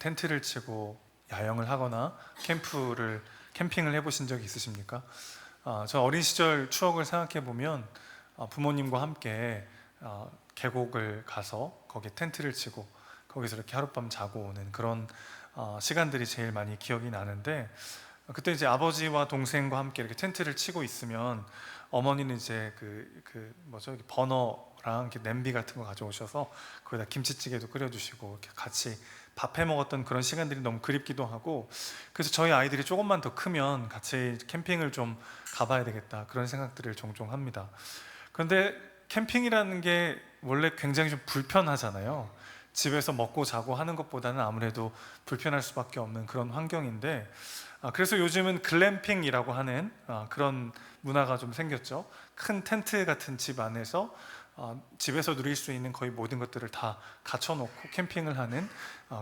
텐트를 치고 야영을 하거나 캠핑을 해보신 적이 있으십니까? 저 어린 시절 추억을 생각해 보면 부모님과 함께 계곡을 가서 거기에 텐트를 치고 거기서 이렇게 하룻밤 자고 오는 그런 시간들이 제일 많이 기억이 나는데, 그때 이제 아버지와 동생과 함께 이렇게 텐트를 치고 있으면 어머니는 이제 이렇게 버너랑 이렇게 냄비 같은 거 가져오셔서 거기다 김치찌개도 끓여주시고 이렇게 같이 밥해 먹었던 그런 시간들이 너무 그립기도 하고, 그래서 저희 아이들이 조금만 더 크면 같이 캠핑을 좀 가봐야 되겠다 그런 생각들을 종종 합니다. 그런데 캠핑이라는 게 원래 굉장히 좀 불편하잖아요. 집에서 먹고 자고 하는 것보다는 아무래도 불편할 수밖에 없는 그런 환경인데, 그래서 요즘은 글램핑이라고 하는 그런 문화가 좀 생겼죠. 큰 텐트 같은 집 안에서 집에서 누릴 수 있는 거의 모든 것들을 다 갖춰놓고 캠핑을 하는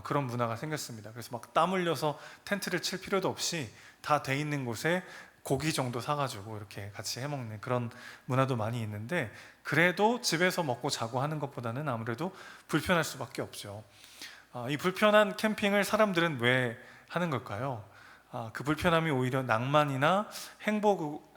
그런 문화가 생겼습니다. 그래서 막 땀 흘려서 텐트를 칠 필요도 없이 다 돼 있는 곳에 고기 정도 사가지고 이렇게 같이 해먹는 그런 문화도 많이 있는데, 그래도 집에서 먹고 자고 하는 것보다는 아무래도 불편할 수밖에 없죠. 이 불편한 캠핑을 사람들은 왜 하는 걸까요? 그 불편함이 오히려 낭만이나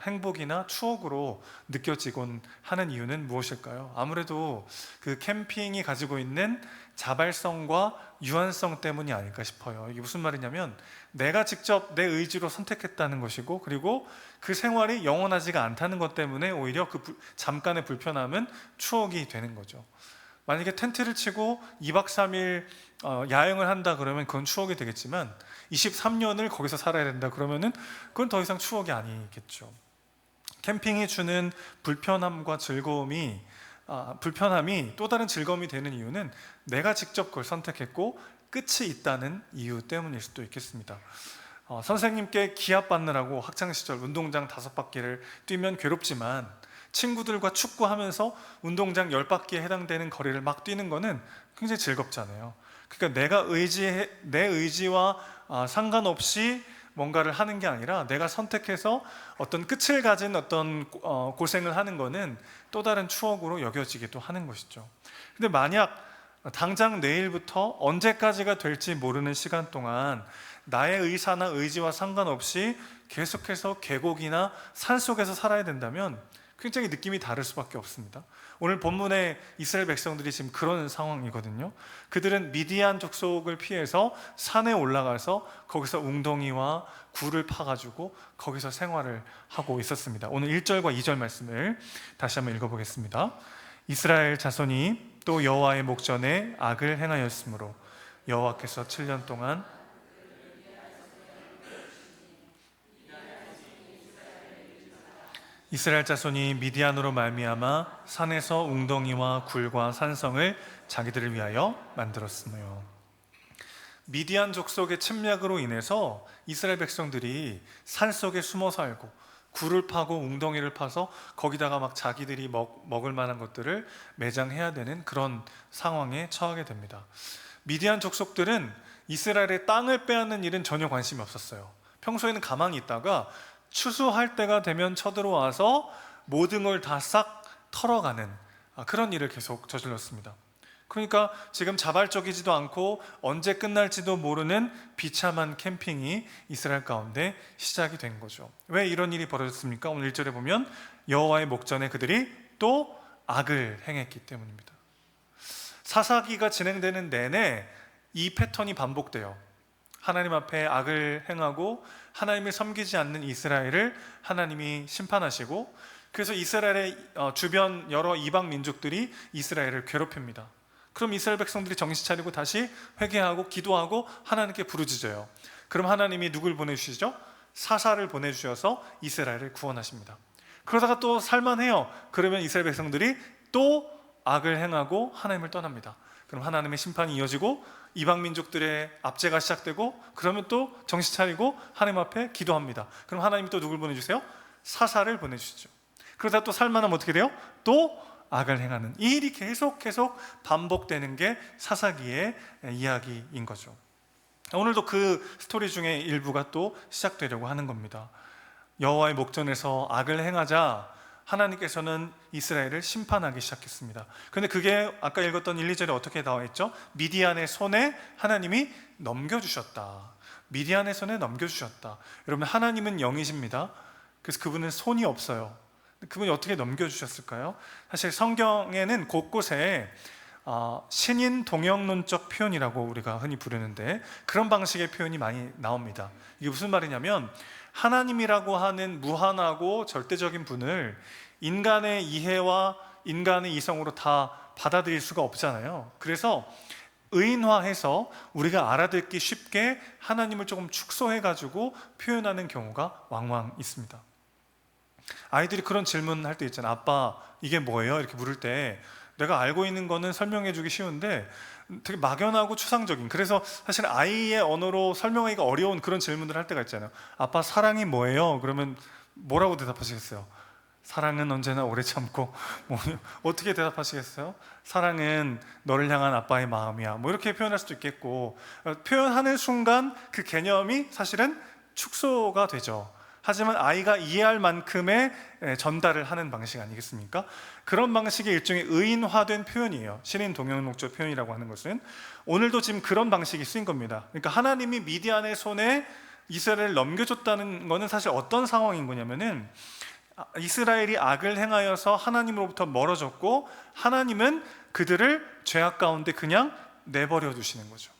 행복이나 추억으로 느껴지곤 하는 이유는 무엇일까요? 아무래도 그 캠핑이 가지고 있는 자발성과 유한성 때문이 아닐까 싶어요. 이게 무슨 말이냐면, 내가 직접 내 의지로 선택했다는 것이고, 그리고 그 생활이 영원하지가 않다는 것 때문에 오히려 잠깐의 불편함은 추억이 되는 거죠. 만약에 텐트를 치고 2박 3일 야영을 한다 그러면 그건 추억이 되겠지만, 23년을 거기서 살아야 된다 그러면은 그건 더 이상 추억이 아니겠죠. 캠핑이 주는 불편함과 불편함이 또 다른 즐거움이 되는 이유는 내가 직접 그걸 선택했고 끝이 있다는 이유 때문일 수도 있겠습니다. 선생님께 기합 받느라고 학창시절 운동장 5바퀴를 뛰면 괴롭지만, 친구들과 축구하면서 운동장 10바퀴에 해당되는 거리를 막 뛰는 거는 굉장히 즐겁잖아요. 그러니까 내 의지와 상관없이 뭔가를 하는 게 아니라 내가 선택해서 어떤 끝을 가진 어떤 고생을 하는 거는 또 다른 추억으로 여겨지기도 하는 것이죠. 근데 만약 당장 내일부터 언제까지가 될지 모르는 시간 동안 나의 의사나 의지와 상관없이 계속해서 계곡이나 산속에서 살아야 된다면 굉장히 느낌이 다를 수밖에 없습니다. 오늘 본문의 이스라엘 백성들이 지금 그런 상황이거든요. 그들은 미디안 족속을 피해서 산에 올라가서 거기서 웅덩이와 굴을 파가지고 거기서 생활을 하고 있었습니다. 오늘 1절과 2절 말씀을 다시 한번 읽어보겠습니다. 이스라엘 자손이 또 여호와의 목전에 악을 행하였으므로 여호와께서 7년 동안 이스라엘 자손이 미디안으로 말미암아 산에서 웅덩이와 굴과 산성을 자기들을 위하여 만들었으며, 미디안 족속의 침략으로 인해서 이스라엘 백성들이 산속에 숨어 살고 굴을 파고 웅덩이를 파서 거기다가 막 자기들이 먹을 만한 것들을 매장해야 되는 그런 상황에 처하게 됩니다. 미디안 족속들은 이스라엘의 땅을 빼앗는 일은 전혀 관심이 없었어요. 평소에는 가만히 있다가 추수할 때가 되면 쳐들어와서 모든 걸 다 싹 털어가는 그런 일을 계속 저질렀습니다. 그러니까 지금 자발적이지도 않고 언제 끝날지도 모르는 비참한 캠핑이 이스라엘 가운데 시작이 된 거죠. 왜 이런 일이 벌어졌습니까? 오늘 1절에 보면 여호와의 목전에 그들이 또 악을 행했기 때문입니다. 사사기가 진행되는 내내 이 패턴이 반복돼요. 하나님 앞에 악을 행하고 하나님을 섬기지 않는 이스라엘을 하나님이 심판하시고, 그래서 이스라엘의 주변 여러 이방 민족들이 이스라엘을 괴롭힙니다. 그럼 이스라엘 백성들이 정신 차리고 다시 회개하고 기도하고 하나님께 부르짖어요. 그럼 하나님이 누굴 보내주시죠? 사사를 보내주셔서 이스라엘을 구원하십니다. 그러다가 또 살만해요. 그러면 이스라엘 백성들이 또 악을 행하고 하나님을 떠납니다. 그럼 하나님의 심판이 이어지고 이방 민족들의 압제가 시작되고, 그러면 또 정신 차리고 하나님 앞에 기도합니다. 그럼 하나님이 또 누굴 보내주세요? 사사를 보내주시죠. 그러다 또 살만하면 어떻게 돼요? 또 악을 행하는 이 일이 계속 반복되는 게 사사기의 이야기인 거죠. 오늘도 그 스토리 중에 일부가 또 시작되려고 하는 겁니다. 여호와의 목전에서 악을 행하자 하나님께서는 이스라엘을 심판하기 시작했습니다. 그런데 그게 아까 읽었던 1, 2절에 어떻게 나와 있죠? 미디안의 손에 하나님이 넘겨주셨다. 미디안의 손에 넘겨주셨다. 여러분, 하나님은 영이십니다. 그래서 그분은 손이 없어요. 그분이 어떻게 넘겨주셨을까요? 사실 성경에는 곳곳에 신인 동형론적 표현이라고 우리가 흔히 부르는데, 그런 방식의 표현이 많이 나옵니다. 이게 무슨 말이냐면, 하나님이라고 하는 무한하고 절대적인 분을 인간의 이해와 인간의 이성으로 다 받아들일 수가 없잖아요. 그래서 의인화해서 우리가 알아듣기 쉽게 하나님을 조금 축소해가지고 표현하는 경우가 왕왕 있습니다. 아이들이 그런 질문할 때 있잖아요. 아빠, 이게 뭐예요? 이렇게 물을 때 내가 알고 있는 거는 설명해 주기 쉬운데 되게 막연하고 추상적인, 그래서 사실 아이의 언어로 설명하기가 어려운 그런 질문들을 할 때가 있잖아요. 아빠, 사랑이 뭐예요? 그러면 뭐라고 대답하시겠어요? 사랑은 언제나 오래 참고, 어떻게 대답하시겠어요? 사랑은 너를 향한 아빠의 마음이야, 이렇게 표현할 수도 있겠고, 표현하는 순간 그 개념이 사실은 축소가 되죠. 하지만 아이가 이해할 만큼의 전달을 하는 방식 아니겠습니까? 그런 방식의 일종의 의인화된 표현이에요. 신인 동형목적 표현이라고 하는 것은 오늘도 지금 그런 방식이 쓰인 겁니다. 그러니까 하나님이 미디안의 손에 이스라엘을 넘겨줬다는 것은 사실 어떤 상황인 거냐면은, 이스라엘이 악을 행하여서 하나님으로부터 멀어졌고, 하나님은 그들을 죄악 가운데 그냥 내버려 두시는 거죠.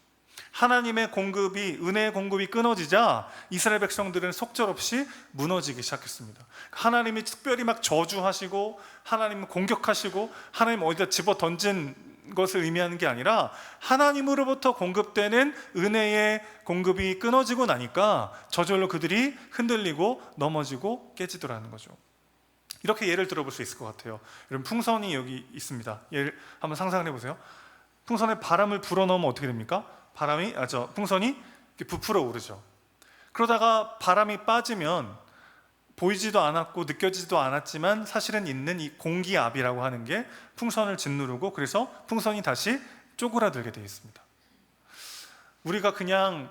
하나님의 공급이, 은혜의 공급이 끊어지자 이스라엘 백성들은 속절없이 무너지기 시작했습니다. 하나님이 특별히 막 저주하시고 하나님을 공격하시고 하나님 어디다 집어 던진 것을 의미하는 게 아니라, 하나님으로부터 공급되는 은혜의 공급이 끊어지고 나니까 저절로 그들이 흔들리고 넘어지고 깨지더라는 거죠. 이렇게 예를 들어볼 수 있을 것 같아요. 여러분, 풍선이 여기 있습니다. 예를 한번 상상을 해보세요. 풍선에 바람을 불어넣으면 어떻게 됩니까? 풍선이 부풀어 오르죠. 그러다가 바람이 빠지면 보이지도 않았고 느껴지지도 않았지만 사실은 있는 이 공기압이라고 하는 게 풍선을 짓누르고, 그래서 풍선이 다시 쪼그라들게 되어 있습니다. 우리가 그냥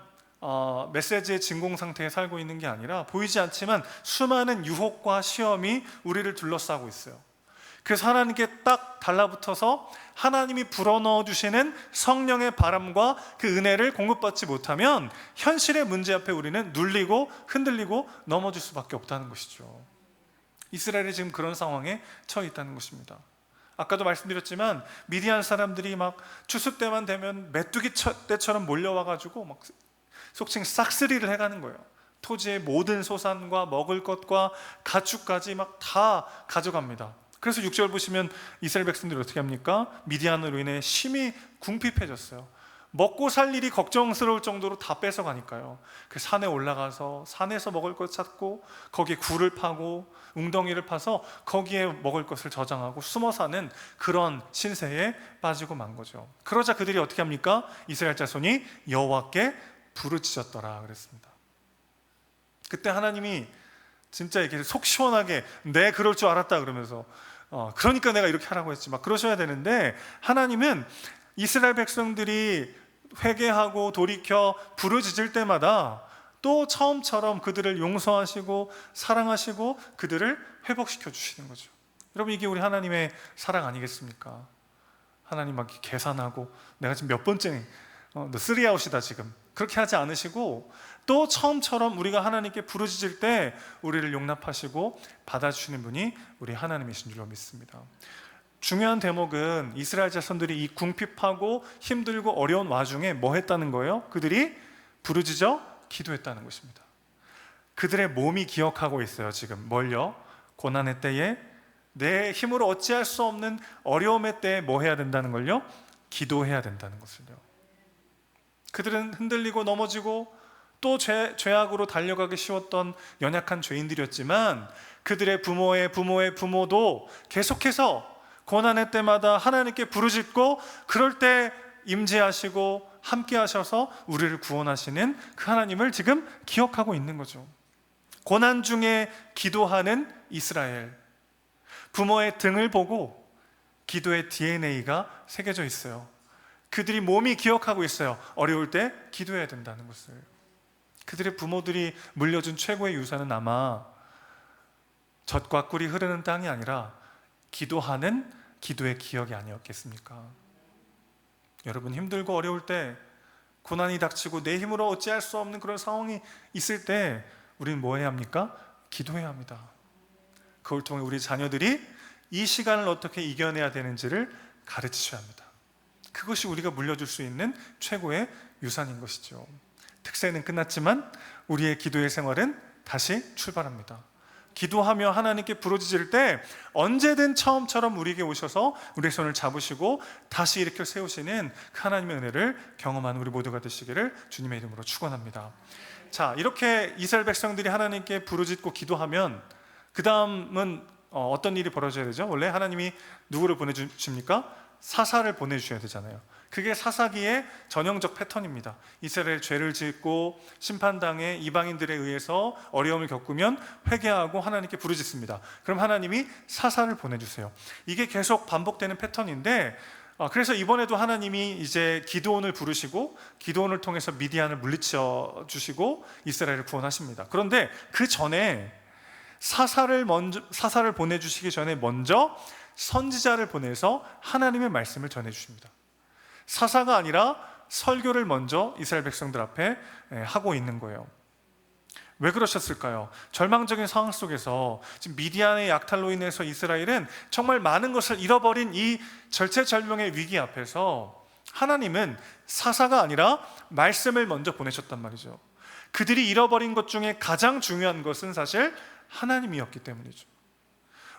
메시지의 진공 상태에 살고 있는 게 아니라 보이지 않지만 수많은 유혹과 시험이 우리를 둘러싸고 있어요. 그래서 하나님께 딱 달라붙어서 하나님이 불어넣어 주시는 성령의 바람과 그 은혜를 공급받지 못하면 현실의 문제 앞에 우리는 눌리고 흔들리고 넘어질 수밖에 없다는 것이죠. 이스라엘이 지금 그런 상황에 처해 있다는 것입니다. 아까도 말씀드렸지만 미디안 사람들이 막 추수 때만 되면 메뚜기 때처럼 몰려와가지고 막 속칭 싹쓸이를 해가는 거예요. 토지의 모든 소산과 먹을 것과 가축까지 막 다 가져갑니다. 그래서 6절 보시면 이스라엘 백성들이 어떻게 합니까? 미디안으로 인해 심히 궁핍해졌어요. 먹고 살 일이 걱정스러울 정도로 다 뺏어가니까요. 그 산에 올라가서 산에서 먹을 것 찾고, 거기에 굴을 파고 웅덩이를 파서 거기에 먹을 것을 저장하고 숨어 사는 그런 신세에 빠지고 만 거죠. 그러자 그들이 어떻게 합니까? 이스라엘 자손이 여호와께 부르짖었더라 그랬습니다. 그때 하나님이 진짜 이렇게 속 시원하게 내 그럴 줄 알았다 그러면서 그러니까 내가 이렇게 하라고 했지 막 그러셔야 되는데, 하나님은 이스라엘 백성들이 회개하고 돌이켜 부르짖을 때마다 또 처음처럼 그들을 용서하시고 사랑하시고 그들을 회복시켜 주시는 거죠. 여러분, 이게 우리 하나님의 사랑 아니겠습니까? 하나님 막 계산하고 내가 지금 몇 번째 너 3아웃이다 지금, 그렇게 하지 않으시고 또 처음처럼 우리가 하나님께 부르짖을 때 우리를 용납하시고 받아주시는 분이 우리 하나님이신 줄로 믿습니다. 중요한 대목은 이스라엘 자손들이 이 궁핍하고 힘들고 어려운 와중에 뭐 했다는 거예요? 그들이 부르짖어 기도했다는 것입니다. 그들의 몸이 기억하고 있어요. 지금 뭘요? 고난의 때에, 내 힘으로 어찌할 수 없는 어려움의 때에 뭐 해야 된다는 걸요? 기도해야 된다는 것을요. 그들은 흔들리고 넘어지고 또 죄악으로 달려가기 쉬웠던 연약한 죄인들이었지만, 그들의 부모의 부모도 계속해서 고난의 때마다 하나님께 부르짖고, 그럴 때 임재하시고 함께 하셔서 우리를 구원하시는 그 하나님을 지금 기억하고 있는 거죠. 고난 중에 기도하는 이스라엘, 부모의 등을 보고 기도의 DNA가 새겨져 있어요. 그들이 몸이 기억하고 있어요. 어려울 때 기도해야 된다는 것을. 그들의 부모들이 물려준 최고의 유산은 아마 젖과 꿀이 흐르는 땅이 아니라 기도하는 기도의 기억이 아니었겠습니까? 여러분, 힘들고 어려울 때, 고난이 닥치고 내 힘으로 어찌할 수 없는 그런 상황이 있을 때 우리는 뭐 해야 합니까? 기도해야 합니다. 그걸 통해 우리 자녀들이 이 시간을 어떻게 이겨내야 되는지를 가르치셔야 합니다. 그것이 우리가 물려줄 수 있는 최고의 유산인 것이죠. 특세는 끝났지만 우리의 기도의 생활은 다시 출발합니다. 기도하며 하나님께 부르짖을 때 언제든 처음처럼 우리에게 오셔서 우리의 손을 잡으시고 다시 일으켜 세우시는 그 하나님의 은혜를 경험하는 우리 모두가 되시기를 주님의 이름으로 축원합니다. 자, 이렇게 이스라엘 백성들이 하나님께 부르짖고 기도하면 그 다음은 어떤 일이 벌어져야 되죠? 원래 하나님이 누구를 보내주십니까? 사사를 보내주셔야 되잖아요. 그게 사사기의 전형적 패턴입니다. 이스라엘 죄를 짓고 심판당해 이방인들에 의해서 어려움을 겪으면 회개하고 하나님께 부르짖습니다. 그럼 하나님이 사사를 보내주세요. 이게 계속 반복되는 패턴인데, 그래서 이번에도 하나님이 이제 기드온을 부르시고 기드온을 통해서 미디안을 물리쳐 주시고 이스라엘을 구원하십니다. 그런데 그 전에 사사를 보내주시기 전에 먼저 선지자를 보내서 하나님의 말씀을 전해주십니다. 사사가 아니라 설교를 먼저 이스라엘 백성들 앞에 하고 있는 거예요. 왜 그러셨을까요? 절망적인 상황 속에서 지금 미디안의 약탈로 인해서 이스라엘은 정말 많은 것을 잃어버린 이 절체절명의 위기 앞에서 하나님은 사사가 아니라 말씀을 먼저 보내셨단 말이죠. 그들이 잃어버린 것 중에 가장 중요한 것은 사실 하나님이었기 때문이죠.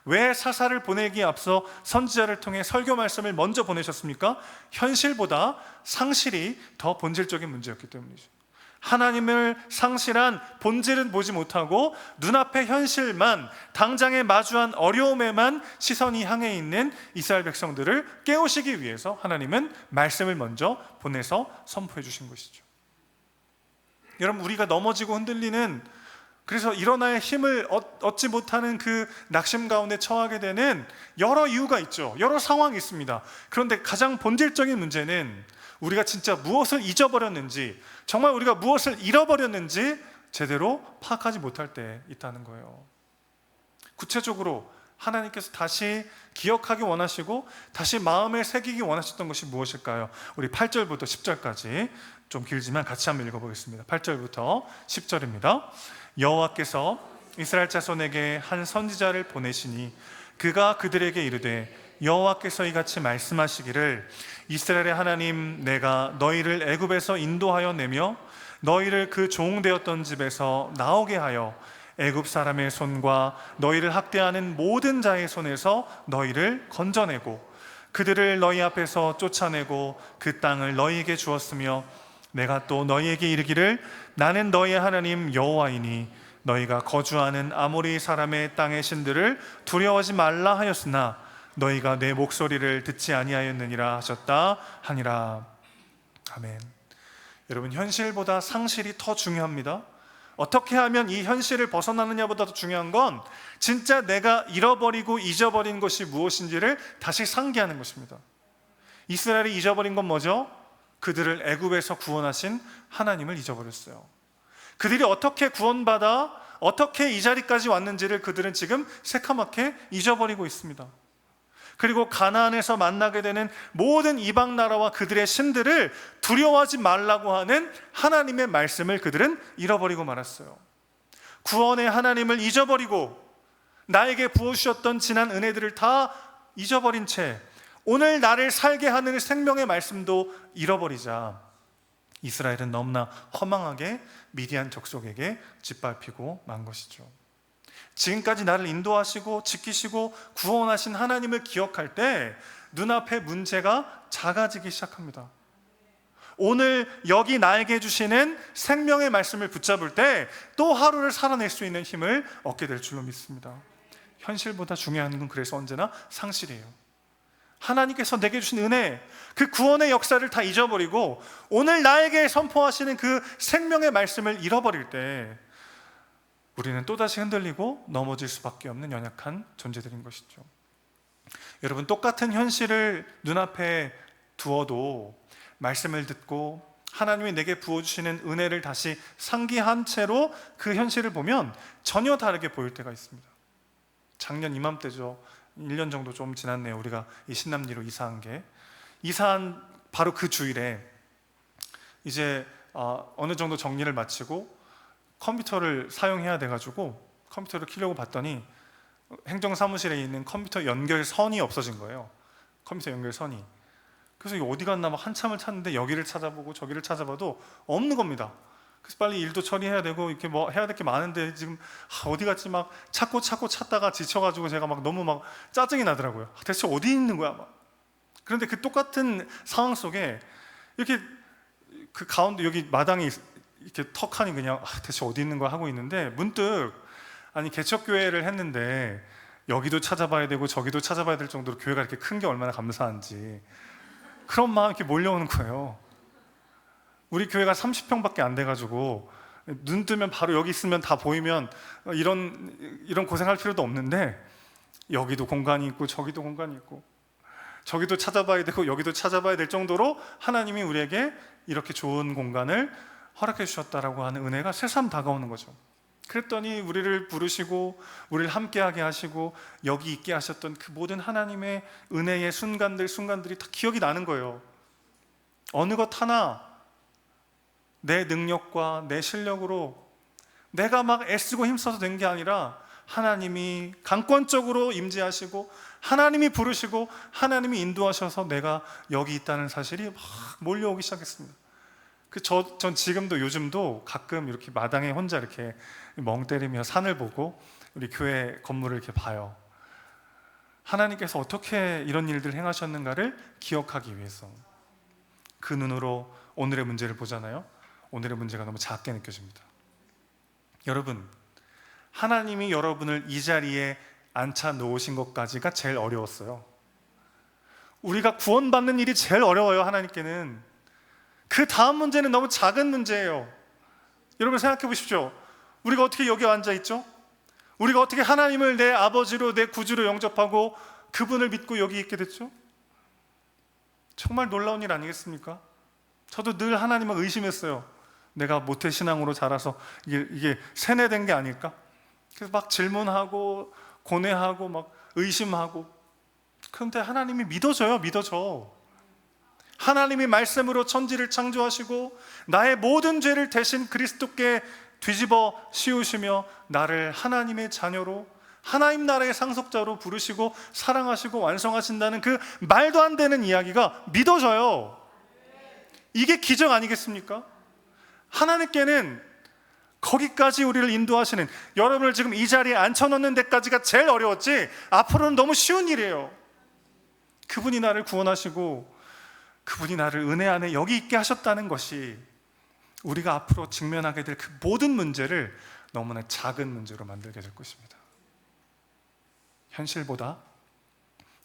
왜 사사를 보내기에 앞서 선지자를 통해 설교 말씀을 먼저 보내셨습니까? 현실보다 상실이 더 본질적인 문제였기 때문이죠. 하나님을 상실한 본질은 보지 못하고 눈앞의 현실만, 당장에 마주한 어려움에만 시선이 향해 있는 이스라엘 백성들을 깨우시기 위해서 하나님은 말씀을 먼저 보내서 선포해 주신 것이죠. 여러분, 우리가 넘어지고 흔들리는, 그래서 일어나야 힘을 얻지 못하는 그 낙심 가운데 처하게 되는 여러 이유가 있죠. 여러 상황이 있습니다. 그런데 가장 본질적인 문제는 우리가 진짜 무엇을 잊어버렸는지, 정말 우리가 무엇을 잃어버렸는지 제대로 파악하지 못할 때 있다는 거예요. 구체적으로 하나님께서 다시 기억하기 원하시고 다시 마음에 새기기 원하셨던 것이 무엇일까요? 우리 8절부터 10절까지 좀 길지만 같이 한번 읽어보겠습니다. 8절부터 10절입니다. 여호와께서 이스라엘 자손에게 한 선지자를 보내시니 그가 그들에게 이르되 여호와께서 이같이 말씀하시기를 이스라엘의 하나님 내가 너희를 애굽에서 인도하여 내며 너희를 그 종되었던 집에서 나오게 하여 애굽 사람의 손과 너희를 학대하는 모든 자의 손에서 너희를 건져내고 그들을 너희 앞에서 쫓아내고 그 땅을 너희에게 주었으며 내가 또 너희에게 이르기를 나는 너희의 하나님 여호와이니 너희가 거주하는 아모리 사람의 땅의 신들을 두려워하지 말라 하였으나 너희가 내 목소리를 듣지 아니하였느니라 하셨다 하니라. 아멘. 여러분, 현실보다 상실이 더 중요합니다. 어떻게 하면 이 현실을 벗어나느냐보다 더 중요한 건 진짜 내가 잃어버리고 잊어버린 것이 무엇인지를 다시 상기하는 것입니다. 이스라엘이 잊어버린 건 뭐죠? 그들을 애굽에서 구원하신 하나님을 잊어버렸어요. 그들이 어떻게 구원받아 어떻게 이 자리까지 왔는지를 그들은 지금 새카맣게 잊어버리고 있습니다. 그리고 가나안에서 만나게 되는 모든 이방 나라와 그들의 신들을 두려워하지 말라고 하는 하나님의 말씀을 그들은 잃어버리고 말았어요. 구원의 하나님을 잊어버리고 나에게 부어주셨던 지난 은혜들을 다 잊어버린 채 오늘 나를 살게 하는 생명의 말씀도 잃어버리자 이스라엘은 너무나 허망하게 미디안 족속에게 짓밟히고 만 것이죠. 지금까지 나를 인도하시고 지키시고 구원하신 하나님을 기억할 때 눈앞의 문제가 작아지기 시작합니다. 오늘 여기 나에게 주시는 생명의 말씀을 붙잡을 때 또 하루를 살아낼 수 있는 힘을 얻게 될 줄로 믿습니다. 현실보다 중요한 건 그래서 언제나 상실이에요. 하나님께서 내게 주신 은혜, 그 구원의 역사를 다 잊어버리고 오늘 나에게 선포하시는 그 생명의 말씀을 잃어버릴 때 우리는 또다시 흔들리고 넘어질 수밖에 없는 연약한 존재들인 것이죠. 여러분, 똑같은 현실을 눈앞에 두어도 말씀을 듣고 하나님이 내게 부어주시는 은혜를 다시 상기한 채로 그 현실을 보면 전혀 다르게 보일 때가 있습니다. 작년 이맘때죠. 1년 정도 좀 지났네요. 우리가 이 신남리로 이사한 바로 그 주일에 이제 어느 정도 정리를 마치고 컴퓨터를 사용해야 돼가지고 컴퓨터를 키려고 봤더니 행정사무실에 있는 컴퓨터 연결선이 없어진 거예요. 컴퓨터 연결선이. 그래서 이거 어디 갔나 막 한참을 찾는데 여기를 찾아보고 저기를 찾아봐도 없는 겁니다. 그래서 빨리 일도 처리해야 되고 이렇게 뭐 해야 될 게 많은데 지금 어디 갔지 막 찾고 찾다가 지쳐가지고 제가 막 너무 막 짜증이 나더라고요. 대체 어디 있는 거야 막. 그런데 그 똑같은 상황 속에 이렇게 그 가운데 여기 마당에 이렇게 턱하니 그냥 대체 어디 있는 거야 하고 있는데 문득 아니 개척교회를 했는데 여기도 찾아봐야 되고 저기도 찾아봐야 될 정도로 교회가 이렇게 큰 게 얼마나 감사한지 그런 마음이 이렇게 몰려오는 거예요. 우리 교회가 30평밖에 안 돼가지고 눈 뜨면 바로 여기 있으면 다 보이면 이런 고생할 필요도 없는데 여기도 공간이 있고 저기도 공간이 있고 저기도 찾아봐야 되고 여기도 찾아봐야 될 정도로 하나님이 우리에게 이렇게 좋은 공간을 허락해 주셨다라고 하는 은혜가 새삼 다가오는 거죠. 그랬더니 우리를 부르시고 우리를 함께하게 하시고 여기 있게 하셨던 그 모든 하나님의 은혜의 순간들이 다 기억이 나는 거예요. 어느 것 하나 내 능력과 내 실력으로 내가 막 애쓰고 힘써서 된 게 아니라 하나님이 강권적으로 임재하시고 하나님이 부르시고 하나님이 인도하셔서 내가 여기 있다는 사실이 막 몰려오기 시작했습니다. 전 지금도 요즘도 가끔 이렇게 마당에 혼자 이렇게 멍 때리며 산을 보고 우리 교회 건물을 이렇게 봐요. 하나님께서 어떻게 이런 일들을 행하셨는가를 기억하기 위해서 그 눈으로 오늘의 문제를 보잖아요. 오늘의 문제가 너무 작게 느껴집니다. 여러분, 하나님이 여러분을 이 자리에 앉혀 놓으신 것까지가 제일 어려웠어요. 우리가 구원받는 일이 제일 어려워요. 하나님께는. 그 다음 문제는 너무 작은 문제예요. 여러분 생각해 보십시오. 우리가 어떻게 여기 앉아 있죠? 우리가 어떻게 하나님을 내 아버지로 내 구주로 영접하고 그분을 믿고 여기 있게 됐죠? 정말 놀라운 일 아니겠습니까? 저도 늘 하나님을 의심했어요. 내가 모태신앙으로 자라서 이게 세뇌된 게 아닐까? 그래서 막 질문하고 고뇌하고 막 의심하고. 그런데 하나님이 믿어져. 하나님이 말씀으로 천지를 창조하시고 나의 모든 죄를 대신 그리스도께 뒤집어 씌우시며 나를 하나님의 자녀로 하나님 나라의 상속자로 부르시고 사랑하시고 완성하신다는 그 말도 안 되는 이야기가 믿어져요. 이게 기적 아니겠습니까? 하나님께는 거기까지 우리를 인도하시는, 여러분을 지금 이 자리에 앉혀놓는 데까지가 제일 어려웠지 앞으로는 너무 쉬운 일이에요. 그분이 나를 구원하시고 그분이 나를 은혜 안에 여기 있게 하셨다는 것이 우리가 앞으로 직면하게 될 그 모든 문제를 너무나 작은 문제로 만들게 될 것입니다. 현실보다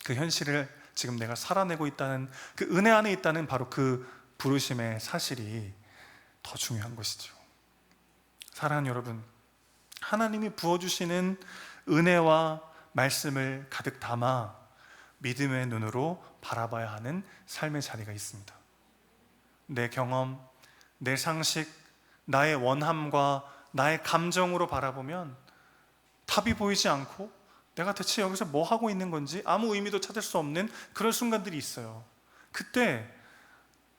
그 현실을 지금 내가 살아내고 있다는 그 은혜 안에 있다는 바로 그 부르심의 사실이 더 중요한 것이죠. 사랑하는 여러분, 하나님이 부어주시는 은혜와 말씀을 가득 담아 믿음의 눈으로 바라봐야 하는 삶의 자리가 있습니다. 내 경험, 내 상식, 나의 원함과 나의 감정으로 바라보면 답이 보이지 않고 내가 대체 여기서 뭐 하고 있는 건지 아무 의미도 찾을 수 없는 그런 순간들이 있어요. 그때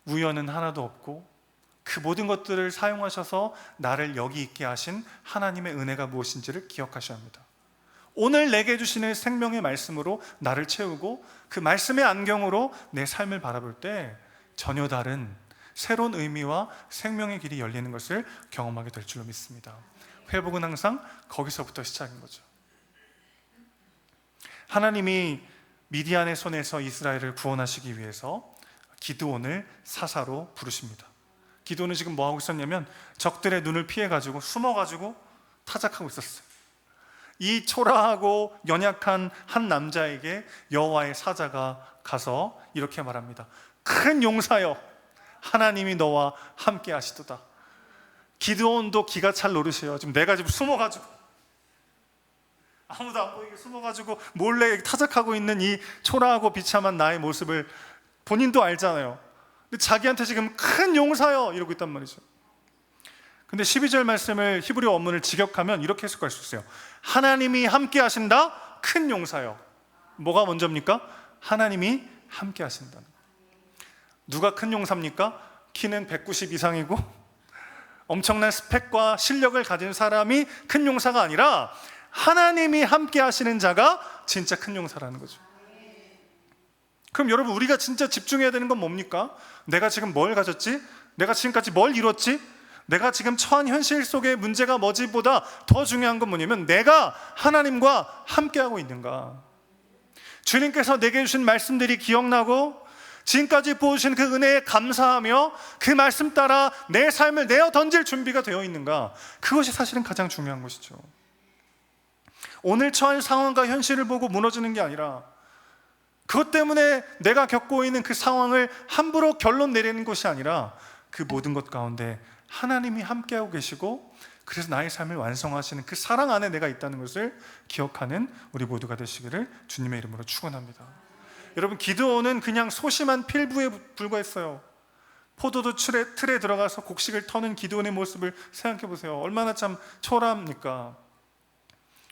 우연은 하나도 없고 그 모든 것들을 사용하셔서 나를 여기 있게 하신 하나님의 은혜가 무엇인지를 기억하셔야 합니다. 오늘 내게 주시는 생명의 말씀으로 나를 채우고 그 말씀의 안경으로 내 삶을 바라볼 때 전혀 다른 새로운 의미와 생명의 길이 열리는 것을 경험하게 될 줄로 믿습니다. 회복은 항상 거기서부터 시작인 거죠. 하나님이 미디안의 손에서 이스라엘을 구원하시기 위해서 기드온을 사사로 부르십니다. 기드온은 지금 뭐 하고 있었냐면 적들의 눈을 피해가지고 숨어가지고 타작하고 있었어요. 이 초라하고 연약한 한 남자에게 여호와의 사자가 가서 이렇게 말합니다. 큰 용사여, 하나님이 너와 함께 하시도다. 기드온도 기가 찰 노릇이에요. 지금 내가 지금 숨어가지고 아무도 안 보이게 숨어가지고 몰래 타작하고 있는 이 초라하고 비참한 나의 모습을 본인도 알잖아요. 근데 자기한테 지금 큰 용사여 이러고 있단 말이죠. 근데 12절 말씀을 히브리 원문을 직역하면 이렇게 해석할 수 있어요. 하나님이 함께 하신다? 큰 용사요. 뭐가 먼저입니까? 하나님이 함께 하신다는 거예요. 누가 큰 용사입니까? 키는 190 이상이고 엄청난 스펙과 실력을 가진 사람이 큰 용사가 아니라 하나님이 함께 하시는 자가 진짜 큰 용사라는 거죠. 그럼 여러분, 우리가 진짜 집중해야 되는 건 뭡니까? 내가 지금 뭘 가졌지? 내가 지금까지 뭘 이뤘지? 내가 지금 처한 현실 속의 문제가 뭐지보다 더 중요한 건 뭐냐면 내가 하나님과 함께하고 있는가. 주님께서 내게 주신 말씀들이 기억나고 지금까지 보여주신 그 은혜에 감사하며 그 말씀 따라 내 삶을 내어 던질 준비가 되어 있는가. 그것이 사실은 가장 중요한 것이죠. 오늘 처한 상황과 현실을 보고 무너지는 게 아니라 그것 때문에 내가 겪고 있는 그 상황을 함부로 결론 내리는 것이 아니라 그 모든 것 가운데 하나님이 함께하고 계시고 그래서 나의 삶을 완성하시는 그 사랑 안에 내가 있다는 것을 기억하는 우리 모두가 되시기를 주님의 이름으로 축원합니다. 여러분, 기드온은 그냥 소심한 필부에 불과했어요. 포도주 틀에 들어가서 곡식을 터는 기드온의 모습을 생각해 보세요. 얼마나 참 초라합니까?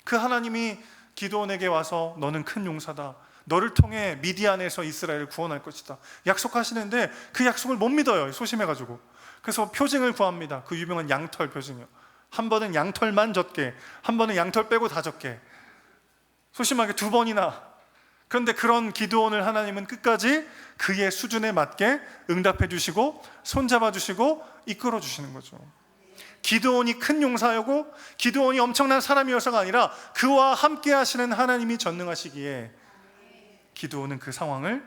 그 하나님이 기드온에게 와서 너는 큰 용사다, 너를 통해 미디안에서 이스라엘을 구원할 것이다 약속하시는데 그 약속을 못 믿어요. 소심해가지고. 그래서 표징을 구합니다. 그 유명한 양털 표징이요. 한 번은 양털만 젖게, 한 번은 양털 빼고 다 젖게, 소심하게 2번이나. 그런데 그런 기드온을 하나님은 끝까지 그의 수준에 맞게 응답해 주시고 손잡아 주시고 이끌어 주시는 거죠. 기드온이 큰 용사였고 기드온이 엄청난 사람이어서가 아니라 그와 함께 하시는 하나님이 전능하시기에 기드온은 그 상황을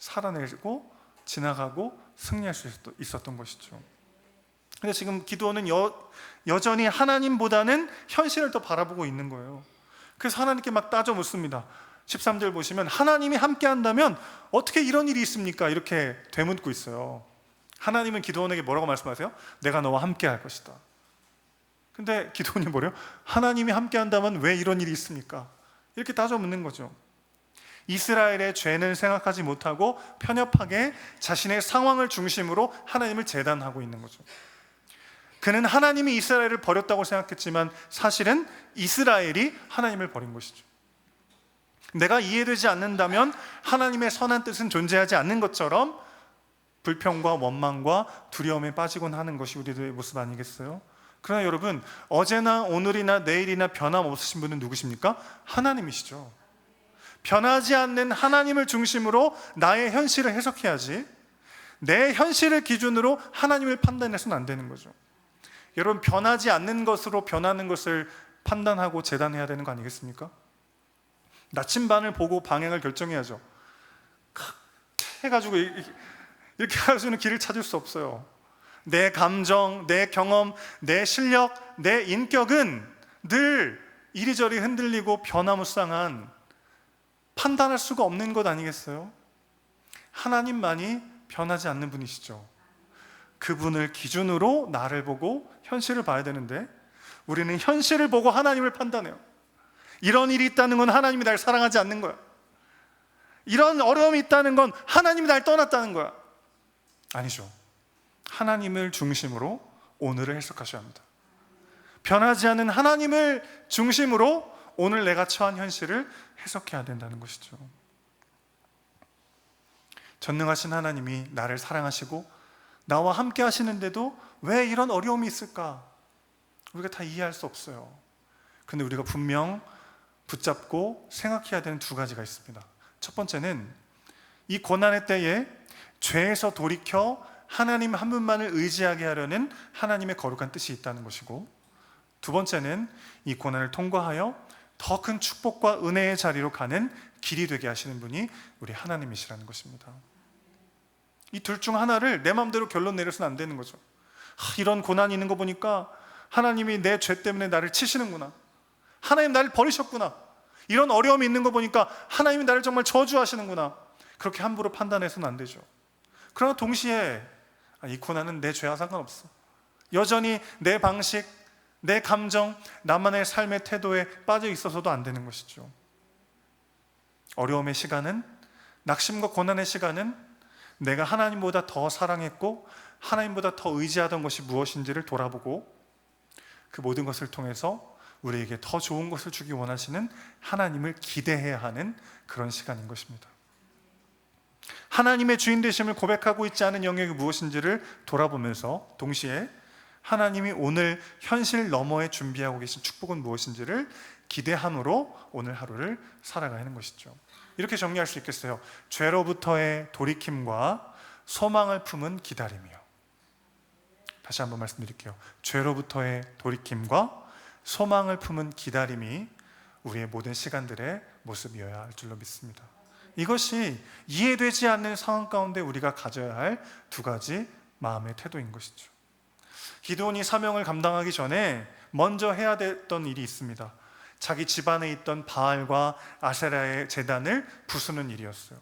살아내고 지나가고 승리할 수 있었던 것이죠. 근데 지금 기드온은 여전히 하나님보다는 현실을 더 바라보고 있는 거예요. 그래서 하나님께 막 따져 묻습니다. 13절 보시면 하나님이 함께 한다면 어떻게 이런 일이 있습니까? 이렇게 되묻고 있어요. 하나님은 기드온에게 뭐라고 말씀하세요? 내가 너와 함께 할 것이다. 근데 기드온이 뭐래요? 하나님이 함께 한다면 왜 이런 일이 있습니까? 이렇게 따져 묻는 거죠. 이스라엘의 죄는 생각하지 못하고 편협하게 자신의 상황을 중심으로 하나님을 재단하고 있는 거죠. 그는 하나님이 이스라엘을 버렸다고 생각했지만 사실은 이스라엘이 하나님을 버린 것이죠. 내가 이해되지 않는다면 하나님의 선한 뜻은 존재하지 않는 것처럼 불평과 원망과 두려움에 빠지곤 하는 것이 우리들의 모습 아니겠어요? 그러나 여러분, 어제나 오늘이나 내일이나 변함없으신 분은 누구십니까? 하나님이시죠. 변하지 않는 하나님을 중심으로 나의 현실을 해석해야지 내 현실을 기준으로 하나님을 판단해서는 안 되는 거죠. 여러분, 변하지 않는 것으로 변하는 것을 판단하고 재단해야 되는 거 아니겠습니까? 나침반을 보고 방향을 결정해야죠. 해가지고 이렇게 가서는 길을 찾을 수 없어요. 내 감정, 내 경험, 내 실력, 내 인격은 늘 이리저리 흔들리고 변화무쌍한, 판단할 수가 없는 것 아니겠어요? 하나님만이 변하지 않는 분이시죠. 그분을 기준으로 나를 보고 현실을 봐야 되는데 우리는 현실을 보고 하나님을 판단해요. 이런 일이 있다는 건 하나님이 날 사랑하지 않는 거야. 이런 어려움이 있다는 건 하나님이 날 떠났다는 거야. 아니죠. 하나님을 중심으로 오늘을 해석하셔야 합니다. 변하지 않는 하나님을 중심으로 오늘 내가 처한 현실을 해석해야 된다는 것이죠. 전능하신 하나님이 나를 사랑하시고 나와 함께 하시는데도 왜 이런 어려움이 있을까? 우리가 다 이해할 수 없어요. 근데 우리가 분명 붙잡고 생각해야 되는 2가지가 있습니다. 첫 번째는 이 고난의 때에 죄에서 돌이켜 하나님 한 분만을 의지하게 하려는 하나님의 거룩한 뜻이 있다는 것이고, 2번째는 이 고난을 통과하여 더 큰 축복과 은혜의 자리로 가는 길이 되게 하시는 분이 우리 하나님이시라는 것입니다. 이 둘 중 하나를 내 마음대로 결론 내려서는 안 되는 거죠. 이런 고난이 있는 거 보니까 하나님이 내 죄 때문에 나를 치시는구나, 하나님 나를 버리셨구나, 이런 어려움이 있는 거 보니까 하나님이 나를 정말 저주하시는구나, 그렇게 함부로 판단해서는 안 되죠. 그러나 동시에 이 고난은 내 죄와 상관없어, 여전히 내 방식, 내 감정, 나만의 삶의 태도에 빠져 있어서도 안 되는 것이죠. 어려움의 시간은, 낙심과 고난의 시간은 내가 하나님보다 더 사랑했고 하나님보다 더 의지하던 것이 무엇인지를 돌아보고 그 모든 것을 통해서 우리에게 더 좋은 것을 주기 원하시는 하나님을 기대해야 하는 그런 시간인 것입니다. 하나님의 주인 되심을 고백하고 있지 않은 영역이 무엇인지를 돌아보면서 동시에 하나님이 오늘 현실 너머에 준비하고 계신 축복은 무엇인지를 기대함으로 오늘 하루를 살아가야 하는 것이죠. 이렇게 정리할 수 있겠어요. 죄로부터의 돌이킴과 소망을 품은 기다림이요. 다시 한번 말씀드릴게요. 죄로부터의 돌이킴과 소망을 품은 기다림이 우리의 모든 시간들의 모습이어야 할 줄로 믿습니다. 이것이 이해되지 않는 상황 가운데 우리가 가져야 할 두 가지 마음의 태도인 것이죠. 기드온이 사명을 감당하기 전에 먼저 해야 됐던 일이 있습니다. 자기 집안에 있던 바알과 아세라의 제단을 부수는 일이었어요.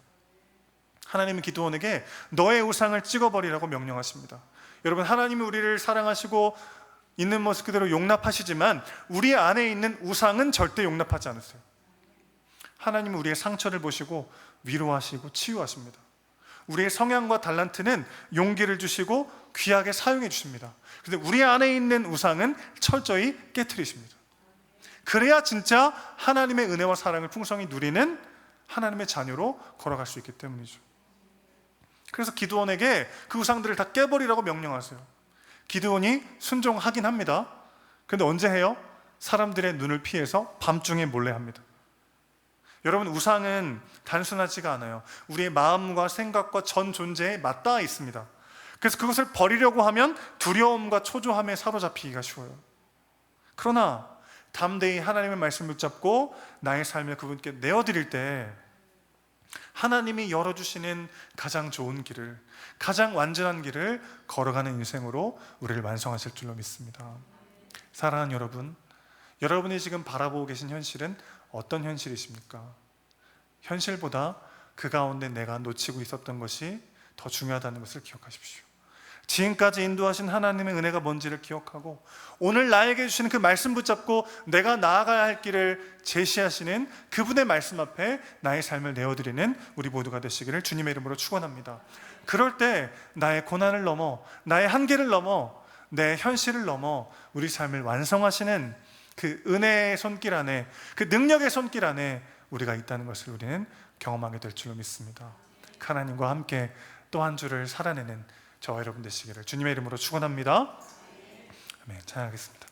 하나님은 기드온에게 너의 우상을 찍어버리라고 명령하십니다. 여러분, 하나님이 우리를 사랑하시고 있는 모습 그대로 용납하시지만 우리 안에 있는 우상은 절대 용납하지 않으세요. 하나님은 우리의 상처를 보시고 위로하시고 치유하십니다. 우리의 성향과 달란트는 용기를 주시고 귀하게 사용해 주십니다. 그런데 우리 안에 있는 우상은 철저히 깨트리십니다. 그래야 진짜 하나님의 은혜와 사랑을 풍성히 누리는 하나님의 자녀로 걸어갈 수 있기 때문이죠. 그래서 기드온에게 그 우상들을 다 깨버리라고 명령하세요. 기드온이 순종하긴 합니다. 그런데 언제 해요? 사람들의 눈을 피해서 밤중에 몰래 합니다. 여러분, 우상은 단순하지가 않아요. 우리의 마음과 생각과 전 존재에 맞닿아 있습니다. 그래서 그것을 버리려고 하면 두려움과 초조함에 사로잡히기가 쉬워요. 그러나 담대히 하나님의 말씀을 붙잡고 나의 삶을 그분께 내어드릴 때 하나님이 열어주시는 가장 좋은 길을, 가장 완전한 길을 걸어가는 인생으로 우리를 완성하실 줄로 믿습니다. 사랑하는 여러분, 여러분이 지금 바라보고 계신 현실은 어떤 현실이십니까? 현실보다 그 가운데 내가 놓치고 있었던 것이 더 중요하다는 것을 기억하십시오. 지금까지 인도하신 하나님의 은혜가 뭔지를 기억하고 오늘 나에게 주시는 그 말씀 붙잡고 내가 나아가야 할 길을 제시하시는 그분의 말씀 앞에 나의 삶을 내어드리는 우리 모두가 되시기를 주님의 이름으로 축원합니다. 그럴 때 나의 고난을 넘어, 나의 한계를 넘어, 내 현실을 넘어 우리 삶을 완성하시는 그 은혜의 손길 안에, 그 능력의 손길 안에 우리가 있다는 것을 우리는 경험하게 될 줄로 믿습니다. 하나님과 함께 또 한 주를 살아내는 저와 여러분 되시기를 주님의 이름으로 축원합니다. 아멘. 찬양하겠습니다.